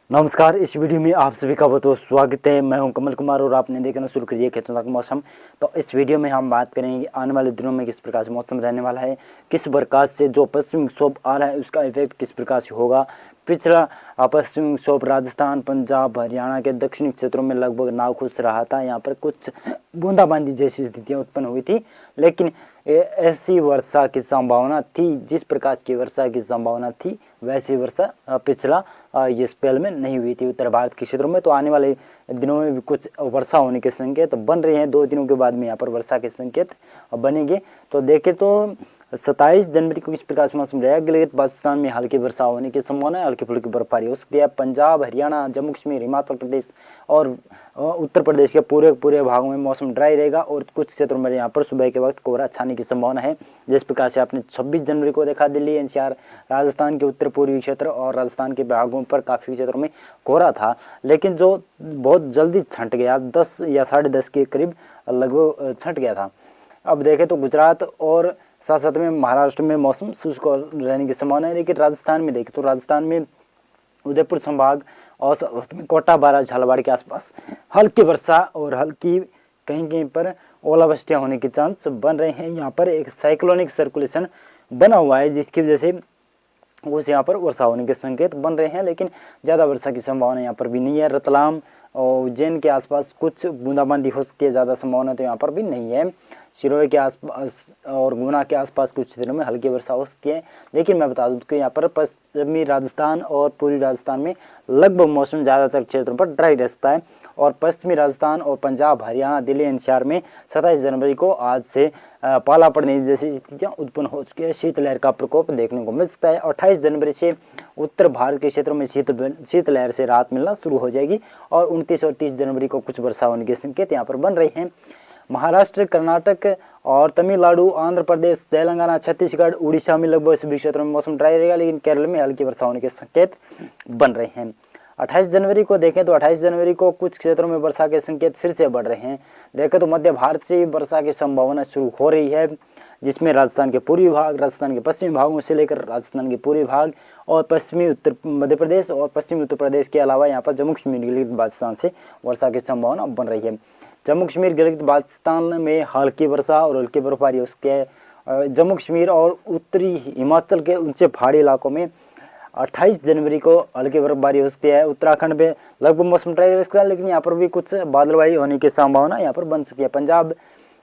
नमस्कार। इस वीडियो में आप सभी का बहुत बहुत स्वागत है। मैं हूं कमल कुमार और आपने देखना शुरू कर दिया खेतों तक मौसम। तो इस वीडियो में हम बात करेंगे आने वाले दिनों में किस प्रकार से मौसम रहने वाला है, किस प्रकार से जो पश्चिमी विक्षोभ आ रहा है उसका इफेक्ट किस प्रकार से होगा। पिछला पश्चिमी विक्षोभ राजस्थान, पंजाब, हरियाणा के दक्षिणी क्षेत्रों में लगभग नाखुश रहा था। यहाँ पर कुछ बूंदाबांदी जैसी स्थितियाँ उत्पन्न हुई थी, लेकिन ऐसी वर्षा की संभावना थी, जिस प्रकार की वर्षा की संभावना थी वैसी वर्षा पिछला ये स्पेल में नहीं हुई थी उत्तर भारत के क्षेत्रों में। तो आने वाले दिनों में भी कुछ वर्षा होने के संकेत बन रहे हैं। 2 दिनों के बाद में यहाँ पर वर्षा के संकेत बनेंगे। तो देखें तो 27 जनवरी को इस प्रकार से मौसम रहेगा। गिलगित बाल्टिस्तान में हल्की वर्षा होने की संभावना है, हल्की फुल्की बर्फबारी हो सकती है। पंजाब, हरियाणा, जम्मू कश्मीर, हिमाचल प्रदेश और उत्तर प्रदेश के पूरे भागों में मौसम ड्राई रहेगा और कुछ क्षेत्रों में यहाँ पर सुबह के वक्त कोहरा छाने की संभावना है। जिस प्रकार से आपने 26 जनवरी को देखा, दिल्ली एनसीआर, राजस्थान के उत्तर पूर्वी क्षेत्र और राजस्थान के भागों पर काफ़ी क्षेत्रों में कोहरा था, लेकिन जो बहुत जल्दी छंट गया, 10 या 10:30 के करीब लगभग छंट गया था। अब देखें तो गुजरात और साथ साथ में महाराष्ट्र में मौसम शुष्क रहने की संभावना है। लेकिन राजस्थान में देखें तो राजस्थान में उदयपुर संभाग और साथ में कोटा, बारां, झालावाड़ के आसपास हल्की वर्षा और हल्की कहीं कहीं पर ओलावृष्टियां होने के चांस बन रहे हैं। यहाँ पर एक साइक्लोनिक सर्कुलेशन बना हुआ है, जिसकी वजह से उस यहाँ पर वर्षा होने के संकेत बन रहे हैं, लेकिन ज़्यादा वर्षा की संभावना यहाँ पर भी नहीं है। रतलाम और उज्जैन के आसपास कुछ बूंदाबांदी हो सकती है, ज़्यादा संभावना तो यहाँ पर भी नहीं है। सिरोही के आसपास और गुना के आसपास कुछ क्षेत्रों में हल्की वर्षा हो सकती है, लेकिन मैं बता दूं कि यहाँ पर पश्चिमी राजस्थान और पूर्वी राजस्थान में लगभग मौसम ज़्यादातर क्षेत्रों पर ड्राई रह सकता है। और पश्चिमी राजस्थान और पंजाब, हरियाणा, दिल्ली एनसीआर में 27 जनवरी को आज से पाला पड़ने जैसी स्थितियाँ उत्पन्न हो चुकी है। शीतलहर का प्रकोप देखने को मिल सकता है। 28 जनवरी से उत्तर भारत के क्षेत्रों में शीतलहर से राहत मिलना शुरू हो जाएगी और 29 और 30 जनवरी को कुछ वर्षा होने के संकेत यहाँ पर बन रहे हैं। महाराष्ट्र, कर्नाटक और तमिलनाडु, आंध्र प्रदेश, तेलंगाना, छत्तीसगढ़, उड़ीसा में लगभग सभी क्षेत्रों में मौसम ड्राई रहेगा, लेकिन केरल में हल्की वर्षा होने के संकेत बन रहे हैं। 28 जनवरी को देखें तो 28 जनवरी को कुछ क्षेत्रों में वर्षा के संकेत फिर से बढ़ रहे हैं। देखें तो मध्य भारत से वर्षा की संभावना शुरू हो रही है, जिसमें राजस्थान के पूर्वी भाग, राजस्थान के पश्चिमी भागों से लेकर राजस्थान के पूर्वी भाग और पश्चिमी उत्तर मध्य प्रदेश और पश्चिमी उत्तर प्रदेश के अलावा यहाँ पर जम्मू कश्मीर, गिलगित बाल्टिस्तान से वर्षा की संभावना बन रही है। जम्मू कश्मीर, गिलगित बाल्टिस्तान में हल्की वर्षा और हल्की बर्फबारी हो सकती है। जम्मू कश्मीर और उत्तरी हिमाचल के ऊंचे पहाड़ी इलाकों में 28 जनवरी को हल्की बर्फबारी हो सकती है। उत्तराखंड में लगभग मौसम ड्राई रह सकता है, लेकिन यहाँ पर भी कुछ बादलवाई होने की संभावना यहाँ पर बन सकती है। पंजाब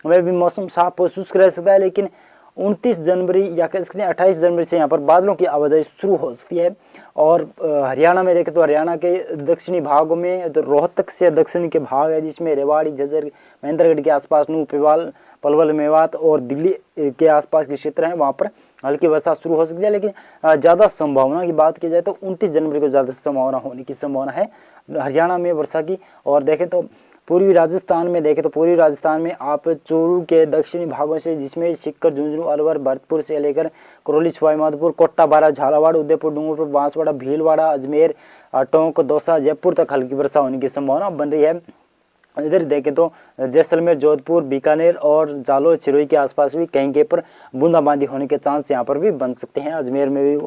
में भी मौसम साफ और शुष्क रह सकता है, लेकिन 29 जनवरी या कह सकते हैं 28 जनवरी से यहाँ पर बादलों की आवाजाही शुरू हो सकती है। और हरियाणा में देखें तो हरियाणा के दक्षिणी भागों में तो रोहतक से दक्षिण के भाग है, जिसमें रेवाड़ी, झज्जर, महेंद्रगढ़ के आसपास नूह, पलवल, मेवात और दिल्ली के आसपास के क्षेत्र हैं, वहाँ पर हल्की वर्षा शुरू हो सकती है। लेकिन ज़्यादा संभावना की बात की जाए तो 29 जनवरी को ज़्यादा संभावना होने की संभावना है हरियाणा में वर्षा की। और देखें तो पूर्वी राजस्थान में देखें तो पूर्वी राजस्थान में आप चूरू के दक्षिणी भागों से, जिसमें सीकर, झुंझुनू, अलवर, भरतपुर से लेकर करौली, सवाईमाधोपुर, कोटा, बारां, झालावाड़, उदयपुर, डूंगरपुर, बांसवाड़ा, भीलवाड़ा, अजमेर, टोंक, दौसा, जयपुर तक हल्की वर्षा होने की संभावना बन रही है। इधर देखें तो जैसलमेर, जोधपुर, बीकानेर और जालोर, सिरोही के आसपास भी कहीं कहीं पर बूंदाबांदी होने के चांस यहाँ पर भी बन सकते हैं। अजमेर में भी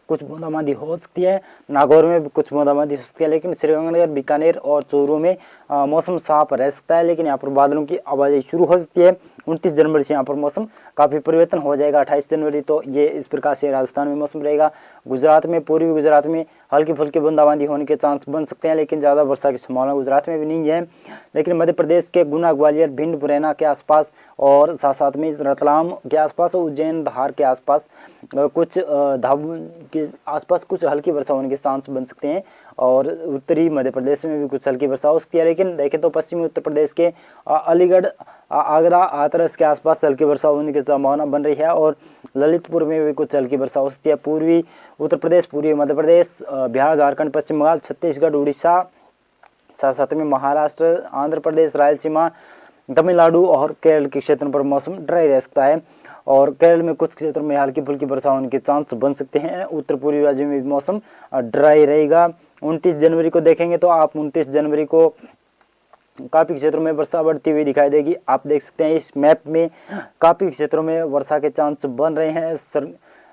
कुछ बूंदाबांदी हो सकती है, नागौर में भी कुछ बूंदाबांदी हो सकती है, लेकिन श्रीगंगानगर, बीकानेर और चूरू में मौसम साफ रह सकता है, लेकिन यहाँ पर बादलों की आवाजाही शुरू हो सकती है। 29 जनवरी से यहाँ पर मौसम काफ़ी परिवर्तन हो जाएगा। 28 जनवरी तो ये इस प्रकार से राजस्थान में मौसम रहेगा। गुजरात में, पूर्वी गुजरात में हल्की फुल्की बूंदाबांदी होने के चांस बन सकते हैं, लेकिन ज़्यादा वर्षा की संभावना गुजरात में भी नहीं है। लेकिन मध्य प्रदेश के गुना, ग्वालियर, भिंड, मुरैना के आसपास और साथ साथ में रतलाम के आसपास, उज्जैन, धार के आसपास, कुछ धाबू के आसपास कुछ हल्की वर्षा होने के चांस बन सकते हैं। और उत्तरी मध्य प्रदेश में भी कुछ हल्की वर्षा हो सकती है। लेकिन देखें तो पश्चिमी उत्तर प्रदेश के अलीगढ़, आगरा, हाथरस के आसपास हल्की वर्षा होने की संभावना बन रही है और ललितपुर में भी कुछ हल्की वर्षा हो सकती है। पूर्वी उत्तर प्रदेश, पूर्वी मध्य प्रदेश, बिहार, झारखंड, पश्चिम बंगाल, छत्तीसगढ़, उड़ीसा, साथ साथ में महाराष्ट्र, आंध्र प्रदेश, रायलसीमा, तमिलनाडु और केरल के क्षेत्रों पर मौसम ड्राई रह सकता है। और केरल में कुछ क्षेत्रों में हल्की फुल्की वर्षा होने के चांस बन सकते हैं। उत्तर पूर्वी राज्यों में भी मौसम ड्राई रहेगा। 29 जनवरी को देखेंगे तो आप 29 जनवरी को काफ़ी क्षेत्रों में वर्षा बढ़ती हुई दिखाई देगी। आप देख सकते हैं इस मैप में काफ़ी क्षेत्रों में वर्षा के चांस बन रहे हैं।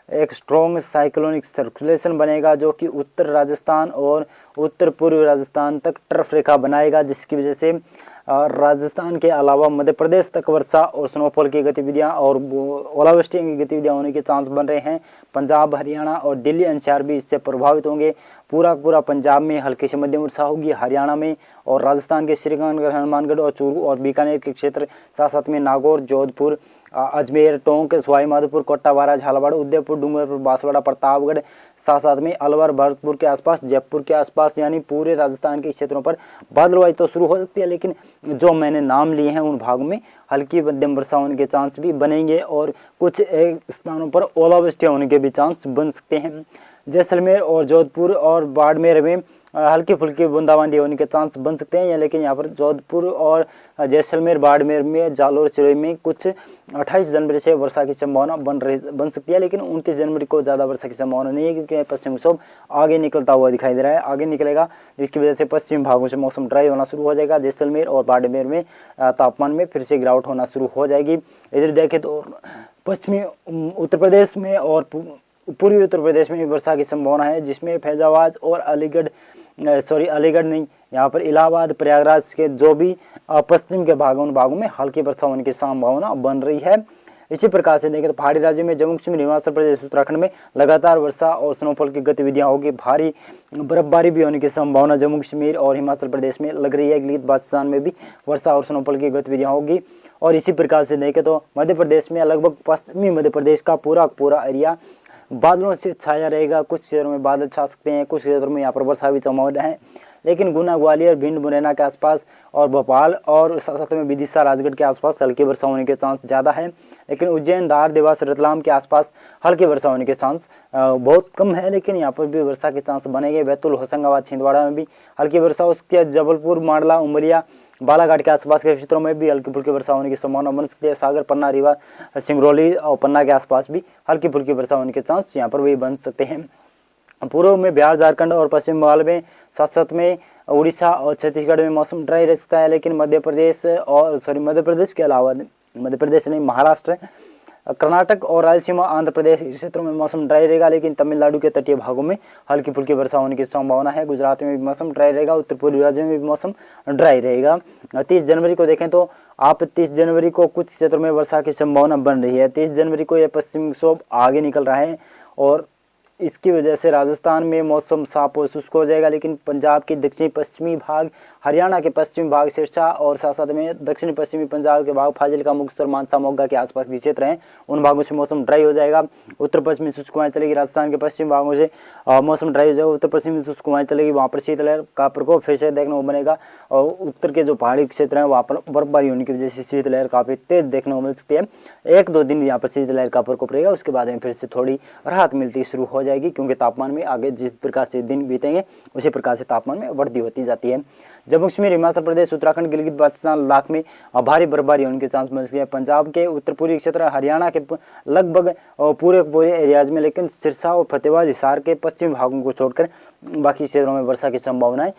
एक स्ट्रॉन्ग साइक्लोनिक सर्कुलेशन बनेगा जो कि उत्तर राजस्थान और उत्तर पूर्वी राजस्थान तक टर्फ रेखा बनाएगा, जिसकी वजह से राजस्थान के अलावा मध्य प्रदेश तक वर्षा और स्नोफॉल की गतिविधियां और ओलावृष्टि की गतिविधियां होने के चांस बन रहे हैं। पंजाब, हरियाणा और दिल्ली एनसीआर भी इससे प्रभावित होंगे। पूरा पंजाब में हल्की से मध्यम वर्षा होगी, हरियाणा में और राजस्थान के श्रीगंगानगर, हनुमानगढ़ और चूरू और बीकानेर के क्षेत्र, साथ में नागौर, जोधपुर, अजमेर, टोंक, सवाई माधोपुर, कोटा, बारा, झालावाड़, उदयपुर, डूंगरपुर, बांसवाड़ा, प्रतापगढ़, साथ में अलवर, भरतपुर के आसपास, जयपुर के आसपास, यानी पूरे राजस्थान के क्षेत्रों पर बादलवाई तो शुरू हो सकती है, लेकिन जो मैंने नाम लिए हैं उन भागों में हल्की मध्यम वर्षा होने के चांस भी बनेंगे और कुछ स्थानों पर ओलावृष्टि होने के भी चांस बन सकते हैं। जैसलमेर और जोधपुर और बाड़मेर में हल्की फुल्की बूंदाबांदी होने के चांस बन सकते हैं, लेकिन यहाँ पर जोधपुर और जैसलमेर, बाड़मेर में, जालोर, चिड़ई में कुछ 28 जनवरी से वर्षा की संभावना बन सकती है, लेकिन 29 जनवरी को ज़्यादा वर्षा की संभावना नहीं है, क्योंकि पश्चिम विक्षोभ आगे निकलता हुआ दिखाई दे रहा है, आगे निकलेगा, जिसकी वजह से पश्चिम भागों से मौसम ड्राई होना शुरू हो जाएगा। जैसलमेर और बाड़मेर में तापमान में फिर से गिरावट होना शुरू हो जाएगी। इधर देखें तो पश्चिमी उत्तर प्रदेश में और पूर्वी उत्तर प्रदेश में वर्षा की संभावना है, जिसमें फैजाबाद और अलीगढ़ नहीं, यहाँ पर इलाहाबाद, प्रयागराज के जो भी पश्चिम के भागों, उन भागों में हल्की वर्षा होने की संभावना बन रही है। इसी प्रकार से देखें तो पहाड़ी राज्यों में जम्मू कश्मीर, हिमाचल प्रदेश, उत्तराखंड में लगातार वर्षा और स्नोफॉल की गतिविधियां होगी। भारी बर्फबारी भी होने की संभावना जम्मू कश्मीर और हिमाचल प्रदेश में लग रही है। गिलगित बाल्टिस्तान में भी वर्षा और स्नोफॉल की गतिविधियां होगी। और इसी प्रकार से देखें तो मध्य प्रदेश में लगभग पश्चिमी मध्य प्रदेश का पूरा एरिया बादलों से छाया रहेगा। कुछ क्षेत्रों में बादल छा सकते हैं, कुछ क्षेत्रों में यहाँ पर वर्षा भी संभावना है, लेकिन गुना, ग्वालियर, भिंड, मुरैना के आसपास और भोपाल और साथ में विदिशा, राजगढ़ के आसपास हल्की वर्षा होने के चांस ज़्यादा है, लेकिन उज्जैन, धार, देवास, रतलाम के आसपास हल्की वर्षा होने के चांस बहुत कम है, लेकिन यहाँ पर भी वर्षा के चांस बनेंगे। बैतूल, होशंगाबाद, छिंदवाड़ा में भी हल्की वर्षा, उसके जबलपुर, मांडला, उमरिया, बालाघाट के आसपास के क्षेत्रों में भी हल्की फुल्की वर्षा होने की संभावना बन सकती है। सागर, पन्ना, रीवा, सिंगरौली और पन्ना के आसपास भी हल्की फुल्की वर्षा होने के चांस यहाँ पर भी बन सकते हैं। पूर्व में बिहार, झारखंड और पश्चिम बंगाल में, साथ में उड़ीसा और छत्तीसगढ़ में मौसम ड्राई रह सकता है, लेकिन मध्य प्रदेश के अलावा महाराष्ट्र, कर्नाटक और रायलसीमा, आंध्र प्रदेश क्षेत्रों में मौसम ड्राई रहेगा, लेकिन तमिलनाडु के तटीय भागों में हल्की फुल्की वर्षा होने की संभावना है। गुजरात में भी मौसम ड्राई रहेगा, उत्तर पूर्वी राज्यों में भी मौसम ड्राई रहेगा। 30 जनवरी को देखें तो 30 जनवरी को कुछ क्षेत्रों में वर्षा की संभावना बन रही है। 30 जनवरी को यह पश्चिमी विक्षोभ आगे निकल रहा है और इसकी वजह से राजस्थान में मौसम साफ और शुष्क हो जाएगा, लेकिन पंजाब के दक्षिणी पश्चिमी भाग, हरियाणा के पश्चिमी भाग, सिरसा और साथ में दक्षिणी पश्चिमी पंजाब के भाग, फाजिलका, मुक्तसर, मानसा, मोगा के आसपास के क्षेत्र हैं, उन भागों से मौसम ड्राई हो जाएगा। उत्तर पश्चिमी शुष्क हवाएं चलेगी, राजस्थान के पश्चिम भागों से मौसम ड्राई हो जाएगा। उत्तर पश्चिमी शुष्क हवाएं चलेगी, वहाँ पर शीतलहर का प्रकोप फिर से देखने को बनेगा और उत्तर के जो पहाड़ी क्षेत्र हैं वहाँ पर बर्फबारी होने की वजह से शीतलहर काफ़ी तेज देखने को मिल सकती है। 1-2 दिन यहाँ पर शीतलहर का प्रकोप रहेगा, उसके बाद में फिर से थोड़ी राहत मिलती शुरू हो जाएगी, क्योंकि तापमान में आगे जिस प्रकार से दिन बीतेंगे उसी प्रकार से तापमान में वृद्धि होती जाती है। जम्मू कश्मीर, हिमाचल प्रदेश, उत्तराखंड, गिलगित बाल्टिस्तान, लद्दाख में भारी बर्फबारी होने के चांस बन सकते हैं। पंजाब के उत्तर पूर्वी क्षेत्र, हरियाणा के लगभग पूरे एरियाज में, लेकिन सिरसा और फतेहाबाद, हिसार के पश्चिमी भागों को छोड़कर बाकी क्षेत्रों में वर्षा की संभावनाएं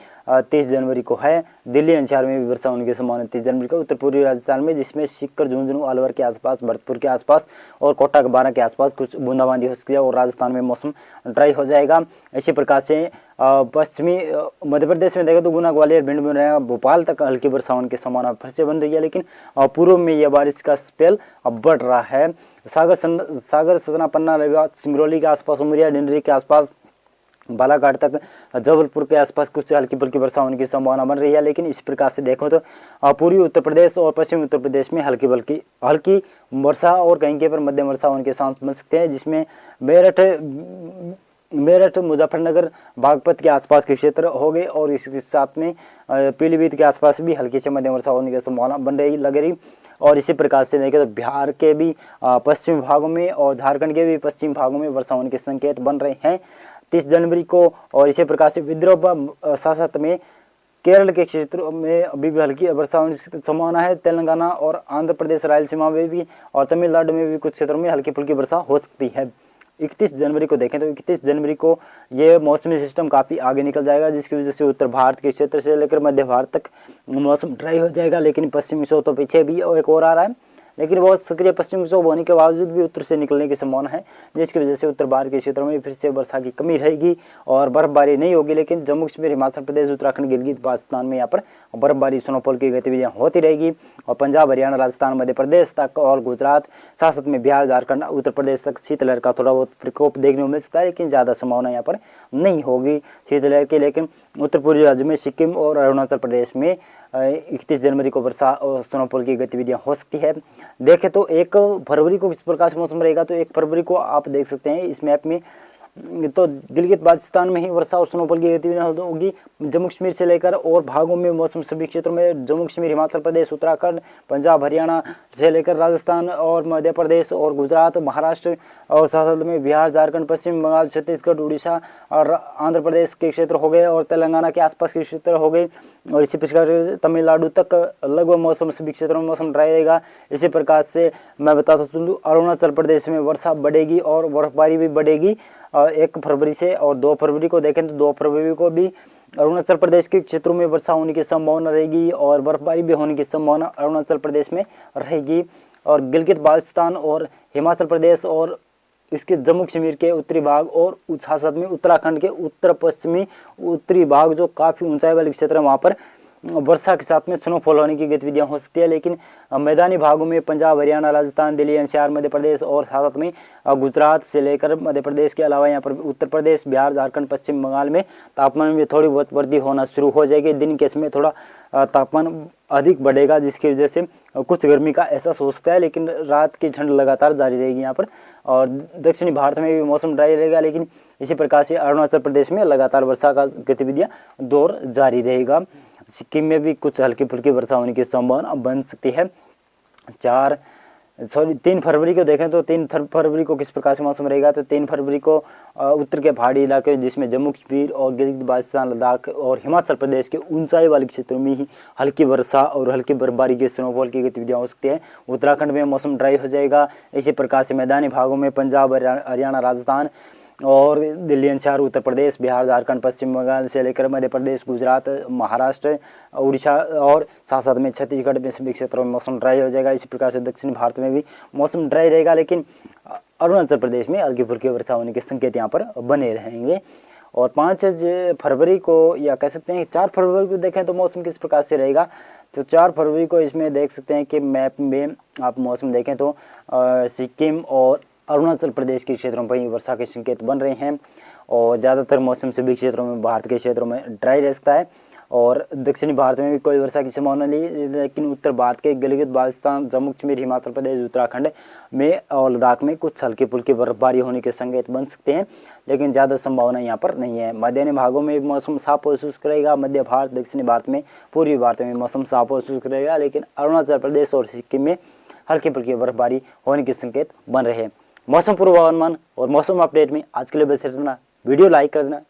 30 जनवरी को है। दिल्ली एनसीआर में भी वर्षा होने की संभावना 30 जनवरी को। उत्तर पूर्वी राजस्थान में, जिसमें सीकर, झुंझुनू, अलवर के आसपास, भरतपुर के आसपास और कोटा, बारा के आसपास कुछ बूंदाबांदी हो सकती है और राजस्थान में मौसम ड्राई हो जाएगा। इसी प्रकार से पश्चिमी मध्य प्रदेश में देखें तो गुना, ग्वालियर, भिंड, मुरैना, भोपाल तक हल्की वर्षा होने की संभावना फिर से बन रही है, लेकिन पूर्व में यह बारिश का स्पेल अब बढ़ रहा है। सागर, सतना, पन्ना, रीवा, सिंगरौली के आसपास, उमरिया, डिंडरी के आसपास, बालाघाट तक, जबलपुर के आसपास कुछ हल्की फुल्की वर्षा होने की संभावना बन रही है। लेकिन इस प्रकार से देखो तो पूर्वी उत्तर प्रदेश और पश्चिमी उत्तर प्रदेश में हल्की वर्षा और कहीं के पर मध्यम वर्षा होने के चांस बन सकते हैं, जिसमें मेरठ, मुजफ्फरनगर, बागपत के आसपास के क्षेत्र हो गए और इसके साथ में पीलीभीत के आसपास भी हल्की से मध्यम वर्षा होने की संभावना बन रही लग रही। और इसी प्रकार से देखें तो बिहार के भी पश्चिमी भागों में और झारखंड के भी पश्चिमी भागों में वर्षा होने के संकेत बन रहे हैं 30 जनवरी को। और इसी प्रकार से विदर्भ साथ में केरल के क्षेत्रों में अभी भी हल्की वर्षा होने की संभावना है। तेलंगाना और आंध्र प्रदेश, रायलसीमा में भी और तमिलनाडु में भी कुछ क्षेत्रों में हल्की फुल्की वर्षा हो सकती है। 31 जनवरी को देखें तो 31 जनवरी को ये मौसमी सिस्टम काफ़ी आगे निकल जाएगा, जिसकी वजह से उत्तर भारत के क्षेत्र से लेकर मध्य भारत तक मौसम ड्राई हो जाएगा। लेकिन पश्चिमी विक्षोभ तो पीछे भी एक और आ रहा है, लेकिन बहुत सक्रिय पश्चिमी विक्षोभ होने के बावजूद भी उत्तर से निकलने की संभावना है, जिसकी वजह से उत्तर भारत के क्षेत्रों में फिर से वर्षा की कमी रहेगी और बर्फबारी नहीं होगी। लेकिन जम्मू कश्मीर, हिमाचल प्रदेश, उत्तराखंड, गिलगित बाल्टिस्तान में यहाँ पर बर्फबारी, स्नोफॉल की गतिविधियां होती रहेगी और पंजाब, हरियाणा, राजस्थान, मध्य प्रदेश तक और गुजरात, साथ साथ में बिहार, झारखंड, उत्तर प्रदेश तक शीतलहर का थोड़ा बहुत प्रकोप देखने को मिल सकता है, लेकिन ज़्यादा संभावना यहाँ पर नहीं होगी शीतलहर की। लेकिन उत्तर पूर्वी राज्य में सिक्किम और अरुणाचल प्रदेश में 31 जनवरी को वर्षा और स्नोफॉल की गतिविधियां हो सकती है। देखें तो 1 फरवरी को किस प्रकार से मौसम रहेगा, तो 1 फरवरी को आप देख सकते हैं इस मैप में, तो गिलगित बाल्टिस्तान में ही वर्षा और स्नोफॉल की गतिविधियां होगी। जम्मू कश्मीर से लेकर और भागों में मौसम सभी क्षेत्रों में, जम्मू कश्मीर, हिमाचल प्रदेश, उत्तराखंड, पंजाब, हरियाणा से लेकर राजस्थान और मध्य प्रदेश और गुजरात, महाराष्ट्र और साथ में बिहार, झारखंड, पश्चिम बंगाल, छत्तीसगढ़, उड़ीसा और आंध्र प्रदेश के क्षेत्र हो गए और तेलंगाना के आसपास के क्षेत्र हो गए और इसी प्रकार तमिलनाडु तक लगभग मौसम सभी क्षेत्रों में मौसम ड्राई रहेगा। इसी प्रकार से मैं बताता चलूँ अरुणाचल प्रदेश में वर्षा बढ़ेगी और बर्फबारी भी बढ़ेगी 1 फरवरी से। और 2 फरवरी को देखें तो 2 फरवरी को भी अरुणाचल प्रदेश के क्षेत्रों में वर्षा होने की संभावना रहेगी और बर्फबारी भी होने की संभावना अरुणाचल प्रदेश में रहेगी। और गिलगित बाल्टिस्तान और हिमाचल प्रदेश और इसके जम्मू कश्मीर के उत्तरी भाग और साथ में उत्तराखंड के उत्तर पश्चिमी उत्तरी भाग जो काफ़ी ऊंचाई वाले क्षेत्र है, वहाँ पर वर्षा के साथ में स्नोफॉल होने की गतिविधियां हो सकती है। लेकिन मैदानी भागों में पंजाब, हरियाणा, राजस्थान, दिल्ली, एनसीआर, मध्य प्रदेश और साथ में गुजरात से लेकर मध्य प्रदेश के अलावा यहाँ पर उत्तर प्रदेश, बिहार, झारखंड, पश्चिम बंगाल में तापमान में थोड़ी बहुत वृद्धि होना शुरू हो जाएगी। दिन के समय थोड़ा तापमान अधिक बढ़ेगा, जिसकी वजह से कुछ गर्मी का एहसास हो सकता है, लेकिन रात की ठंड लगातार जारी रहेगी यहाँ पर। और दक्षिणी भारत में भी मौसम ड्राई रहेगा, लेकिन इसी प्रकार से अरुणाचल प्रदेश में लगातार वर्षा का गतिविधियाँ दौर जारी रहेगा। सिक्किम में भी कुछ हल्की फुल्की वर्षा होने की संभावना बन सकती है। 3 फरवरी को देखें तो 3 फरवरी को किस प्रकार से मौसम रहेगा, तो 3 फरवरी को उत्तर के पहाड़ी इलाके जिसमें जम्मू कश्मीर और गिलगित बाल्टिस्तान, लद्दाख और हिमाचल प्रदेश के ऊंचाई वाले क्षेत्रों में ही हल्की वर्षा और हल्की बर्फबारी की स्नोफॉल की गतिविधियां हो सकती है। उत्तराखंड में मौसम ड्राई हो जाएगा। इसी प्रकार से मैदानी भागों में पंजाब, हरियाणा, राजस्थान और दिल्ली, एनसीआर, उत्तर प्रदेश, बिहार, झारखंड, पश्चिम बंगाल से लेकर मध्य प्रदेश, गुजरात, महाराष्ट्र, उड़ीसा और साथ साथ में छत्तीसगढ़ में सभी क्षेत्रों में मौसम ड्राई हो जाएगा। इसी प्रकार से दक्षिण भारत में भी मौसम ड्राई रहेगा, लेकिन अरुणाचल प्रदेश में हल्की फुल्की वर्षा होने के संकेत यहाँ पर बने रहेंगे। और 5 फरवरी को या कह सकते हैं 4 फरवरी को देखें तो मौसम किस प्रकार से रहेगा, तो 4 फरवरी को इसमें देख सकते हैं कि मैप में आप मौसम देखें तो सिक्किम और अरुणाचल प्रदेश के क्षेत्रों पर ही वर्षा के संकेत बन रहे हैं और ज़्यादातर मौसम सभी क्षेत्रों में, भारत के क्षेत्रों में ड्राई रह सकता है और दक्षिणी भारत में भी कोई वर्षा की संभावना नहीं, लेकिन उत्तर भारत के गिलगित बाल्टिस्तान, जम्मू कश्मीर, हिमाचल प्रदेश, उत्तराखंड में और लद्दाख में कुछ हल्की फुल्की बर्फबारी होने के संकेत बन सकते हैं, लेकिन ज़्यादा संभावना यहाँ पर नहीं है। मैदानी भागों में मौसम साफ और शुष्क रहेगा। मध्य भारत, दक्षिणी भारत में, पूर्वी भारत में मौसम साफ और शुष्क रहेगा, लेकिन अरुणाचल प्रदेश और सिक्किम में हल्की फुल्की बर्फबारी होने के संकेत बन रहे हैं। मौसम पूर्वानुमान और मौसम अपडेट में आज के लिए बस इतना। वीडियो लाइक कर देना,